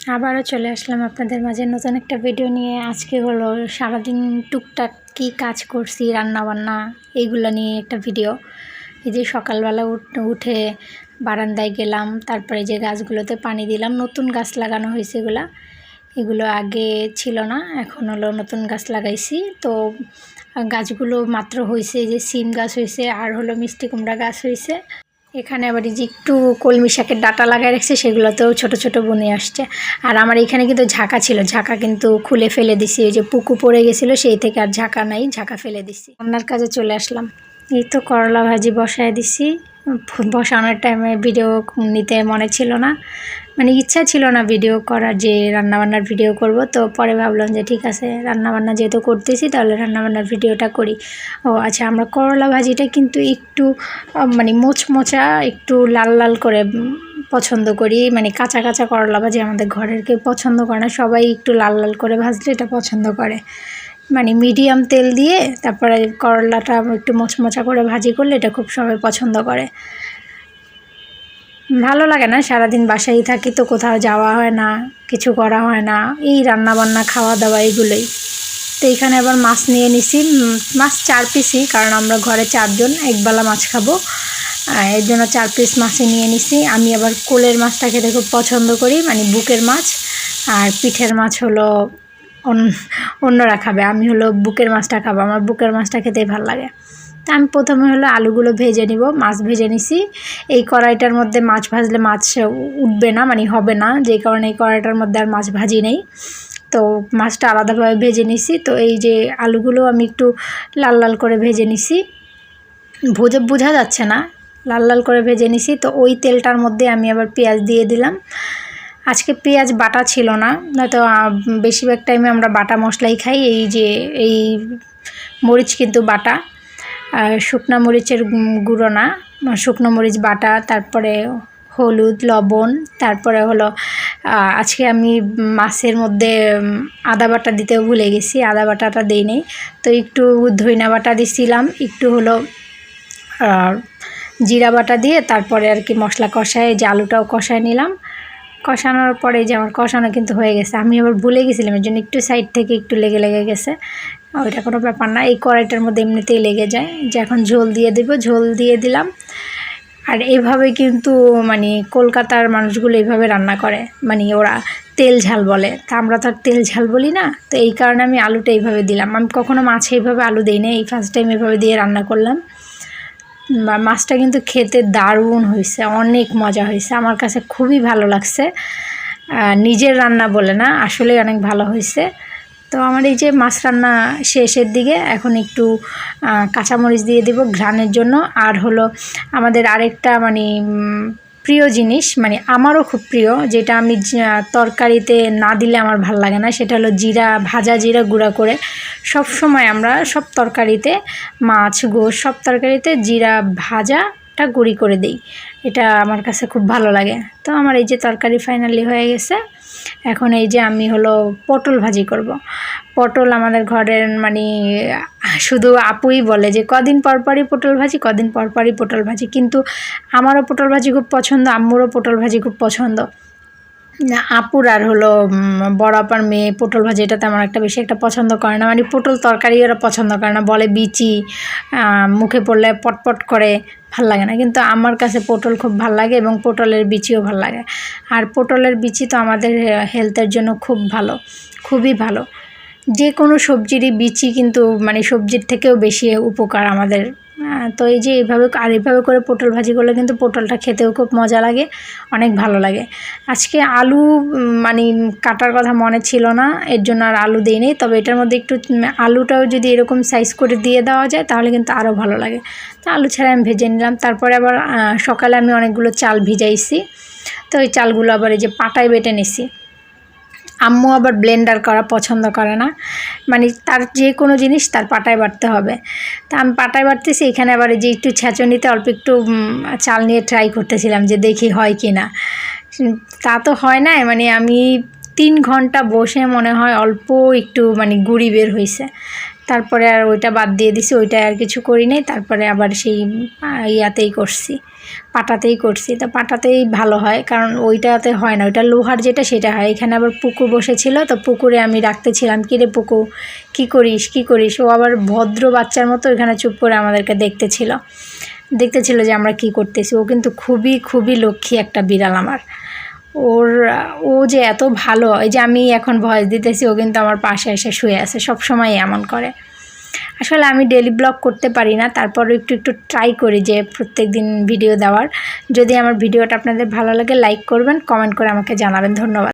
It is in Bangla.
আবারও চলে আসলাম আপনাদের মাঝে নতুন একটা ভিডিও নিয়ে। আজকে হলো সারাদিন টুকটাক কি কাজ করছি, রান্নাবান্না এইগুলো নিয়ে একটা ভিডিও। এই যে সকালবেলা উঠে বারান্দায় গেলাম, তারপরে যে গাছগুলোতে পানি দিলাম। নতুন গাছ লাগানো হয়েছে এগুলো আগে ছিল না, এখন হলো নতুন গাছ লাগাইছি। তো গাছগুলো মাত্র হয়েছে, যে সিম গাছ হয়েছে আর হলো মিষ্টি কুমড়া গাছ হয়েছে। এখানে আবার এই যে একটু কলমি শাকের ডাঁটা লাগাই রাখছে, সেগুলোতেও ছোট ছোট বনে আসছে। আর আমার এখানে কিন্তু ঝাঁকা ছিল, ঝাঁকা কিন্তু খুলে ফেলে দিছি। ওই যে পুকু পড়ে গেছিলো, সেই থেকে আর ঝাঁকা নাই, ঝাঁকা ফেলে দিছি। রান্নার কাজে চলে আসলাম। এই তো করলা ভাজি বসায় দিছি। বসানোর টাইমে ভিডিও নিতে মনে ছিল না, মানে ইচ্ছা ছিল না ভিডিও করার, যে রান্নাবান্নার ভিডিও করব। তো পরে ভাবলাম যে ঠিক আছে, রান্নাবান্না যেহেতু করতেছি তাহলে রান্নাবান্নার ভিডিওটা করি। ও আচ্ছা, আমরা করলা ভাজিটা কিন্তু একটু মানে মোচমোচা, একটু লাল লাল করে পছন্দ করি। মানে কাঁচা কাঁচা করলা ভাজি আমাদের ঘরের কেউ পছন্দ করে না, সবাই একটু লাল লাল করে ভাজলে এটা পছন্দ করে। মানে মিডিয়াম তেল দিয়ে তারপরে করলাটা একটু মোচমোচা করে ভাজি করলে এটা খুব সবাই পছন্দ করে। ভালো লাগে না, সারাদিন বাসায় থাকি তো কোথাও যাওয়া হয় না, কিছু করা হয় না, এই রান্নাবান্না খাওয়া দাওয়া এগুলোই। তো এখানে আবার মাছ নিয়ে নিছি, মাছ 4 পিসই, কারণ আমরা ঘরে 4 জন, একবেলা মাছ খাবো, এর জন্য 4 পিস মাছই নিয়ে নিছি। আমি আবার কোলের মাছটা খেতে খুব পছন্দ করি, মানে বুকের মাছ। আর পিঠের মাছ হলো অন্যরা খাবে, আমি হলো বুকের মাছটা খাবো, আমার বুকের মাছটা খেতেই ভালো লাগে। তা আমি প্রথমে হলো আলুগুলো ভেজে নিব। মাছ ভেজে নিছি। এই কড়াইটার মধ্যে মাছ ভাজলে মাছ উঠবে না, মানে হবে না, যেই কারণে এই কড়াইটার মধ্যে আর মাছ ভাজি নেই। তো মাছটা আলাদাভাবে ভেজে নিছি। তো এই যে আলুগুলো আমি একটু লাল লাল করে ভেজে নিছি, বোঝা যাচ্ছে না, লাল লাল করে ভেজে নিছি। তো ওই তেলটার মধ্যে আমি আবার পেঁয়াজ দিয়ে দিলাম। আজকে পেঁয়াজ বাটা ছিল না, নয়তো বেশিরভাগ টাইমে আমরা বাটা মশলাই খাই। এই যে এই মরিচ কিন্তু বাটা, আর শুকনো মরিচের গুঁড়ো না, শুকনো মরিচ বাটা, তারপরে হলুদ লবণ, তারপরে হলো আজকে আমি মাছের মধ্যে আদা বাটা দিতেও ভুলে গেছি, আদা বাটাটা দিই নেই। তো একটু ধইনা বাটা দিছিলাম, একটু হলো জিরা বাটা দিয়ে তারপরে আর কি মশলা কষায়, যে আলুটাও কষায় নিলাম। কষানোর পরে যে আমার কষানো কিন্তু হয়ে গেছে, আমি আবার ভুলে গেছিলাম, এর জন্য একটু সাইড থেকে একটু লেগে গেছে। ওইটা কোনো ব্যাপার না, এই কড়াইটার মধ্যে এমনিতেই লেগে যায়। যে এখন ঝোল দিয়ে দেব, ঝোল দিয়ে দিলাম। আর এইভাবে কিন্তু মানে কলকাতার মানুষগুলো এইভাবে রান্না করে, মানে ওরা তেল ঝাল বলে, তা আমরা তো আর তেল ঝাল বলি না। তো এই কারণে আমি আলুটা এইভাবে দিলাম। আমি কখনো মাছে এইভাবে আলু দিই না, এই ফার্স্ট টাইম এভাবে দিয়ে রান্না করলাম। মাছটা কিন্তু খেতে দারুণ হয়েছে, অনেক মজা হয়েছে, আমার কাছে খুবই ভালো লাগছে। নিজের রান্না বলে না, আসলে অনেক ভালো হয়েছে। তো আমার এই যে মাছ রান্না শেষের দিকে, এখন একটু কাঁচামরিচ দিয়ে দেব ঘ্রাণের জন্য। আর হলো আমাদের আরেকটা মানে প্রিয় জিনিস, মানে আমারও খুব প্রিয়, যেটা আমি তরকারিতে না দিলে আমার ভাল লাগে না, সেটা হলো জিরা, ভাজা জিরা গুঁড়া করে। সব সময় আমরা সব তরকারিতে, মাছ গোশ সব তরকারিতে জিরা ভাজাটা গুঁড়ি করে দিই, এটা আমার কাছে খুব ভালো লাগে। তো আমার এই যে তরকারি ফাইনালি হয়ে গেছে। এখন এই যে আমি হলো পটল ভাজি করব। পটল আমাদের ঘরের মানে শুধু আপুই বলে যে কদিন পরপরই পটল ভাজি, কদিন পরপরই পটল ভাজি, কিন্তু আমারও পটল ভাজি খুব পছন্দ, আম্মুরও পটল ভাজি খুব পছন্দ। আপুর আর হলো বড় আপার মেয়ে পটল ভাজি এটা তেমন একটা বেশি একটা পছন্দ করে না, মানে পটল তরকারি ওরা পছন্দ করে না, বলে বিচি, মুখে পড়লে পটপট করে, ভাল লাগে না। কিন্তু আমার কাছে পটল খুব ভাল লাগে, এবং পটলের বিচিও ভাল লাগে। আর পটলের বিচি তো আমাদের হেলথের জন্য খুব ভালো, খুবই ভালো। যে কোনো সবজিরই বিচি কিন্তু মানে সবজির থেকেও বেশি উপকার আমাদের। তো এই যে এইভাবে করে পটল ভাজি করলে কিন্তু পটলটা খেতেও খুব মজা লাগে, অনেক ভালো লাগে। আজকে আলু মানে কাটার কথা মনে ছিল না, এর জন্য আর আলু দিইনি। তবে এটার মধ্যে একটু আলুটাও যদি এরকম সাইজ করে দিয়ে দেওয়া যায় তাহলে কিন্তু আরও ভালো লাগে। তো আলু ছাড়া আমি ভেজে নিলাম। তারপরে আবার সকালে আমি অনেকগুলো চাল ভিজাইছি, তো ওই চালগুলো আবার এই যে পাটায় বেটে নিছি। আম্মু আবার ব্লেন্ডার করা পছন্দ করে না, মানে তার যে কোনো জিনিস তার পাটায় বাটতে হবে। তা আমি পাটায় বাটতেছি, এখানে আবার যে একটু ছেঁচনিতে অল্প একটু চাল নিয়ে ট্রাই করতেছিলাম যে দেখি হয় কি না। তা তো হয় না, মানে আমি 3 ঘন্টা বসে মনে হয় অল্প একটু মানে গুঁড়ি বের হয়েছে। তারপরে আর ওইটা বাদ দিয়ে দিছি, ওইটা আর কিছু করি নাই। তারপরে আবার সেই ইয়াতেই করছি, পাটাতেই করছি। তো পাটাতেই ভালো হয়, কারণ ওইটাতে হয় না, ওইটা লোহার যেটা সেটা হয়। এখানে আবার পুকু বসেছিল, তো পুকুরে আমি রাখতেছিলাম, কিরে পুকু কী করিস। ও আবার ভদ্র বাচ্চার মতো এখানে চুপ করে আমাদেরকে দেখতেছিল যে আমরা কি করতেছি। ও কিন্তু খুবই লক্ষ্মী একটা বিড়াল আমার। ও যে এত ভালো, এই যে আমি এখন ভয়েস দিতেছি, ও কিন্তু আমার পাশে এসে শুয়ে আছে, সব সময় এমন করে। আসলে আমি ডেইলি ব্লগ করতে পারি না, তারপরও একটু ট্রাই করি যে প্রত্যেক দিন ভিডিও দেওয়ার। যদি আমার ভিডিওটা আপনাদের ভালো লাগে লাইক করবেন, কমেন্ট করে আমাকে জানাবেন। ধন্যবাদ।